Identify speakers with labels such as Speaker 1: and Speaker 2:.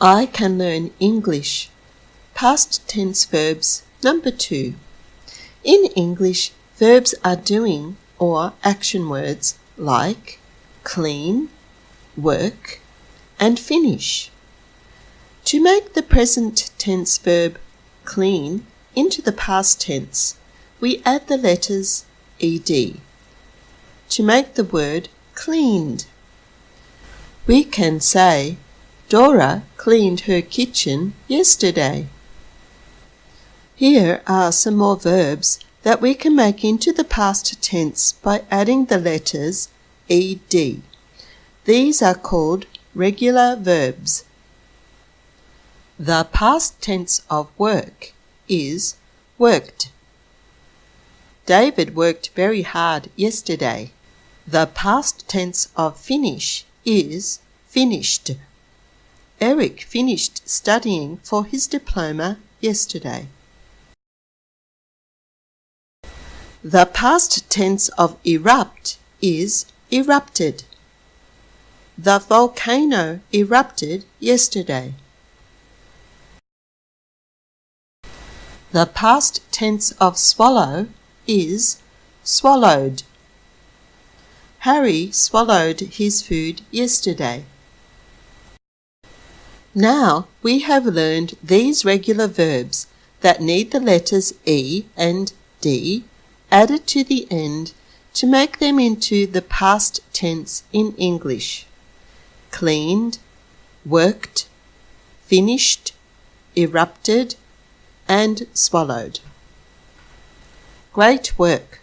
Speaker 1: I can learn English. Past tense verbs number 2. In English, verbs are doing or action words like clean, work, and finish. To make the present tense verb clean into the past tense, we add the letters ed to make the word cleaned. We can say, Dora cleaned her kitchen yesterday. Here are some more verbs that we can make into the past tense by adding the letters ed. These are called regular verbs. The past tense of work is worked. David worked very hard yesterday. The past tense of finish is finished. Eric finished studying for his diploma yesterday. The past tense of erupt is erupted. The volcano erupted yesterday. The past tense of swallow is swallowed. Harry swallowed his food yesterday. Now we have learned these regular verbs that need the letters E and D added to the end to make them into the past tense in English. Cleaned, worked, finished, erupted, and swallowed. Great work!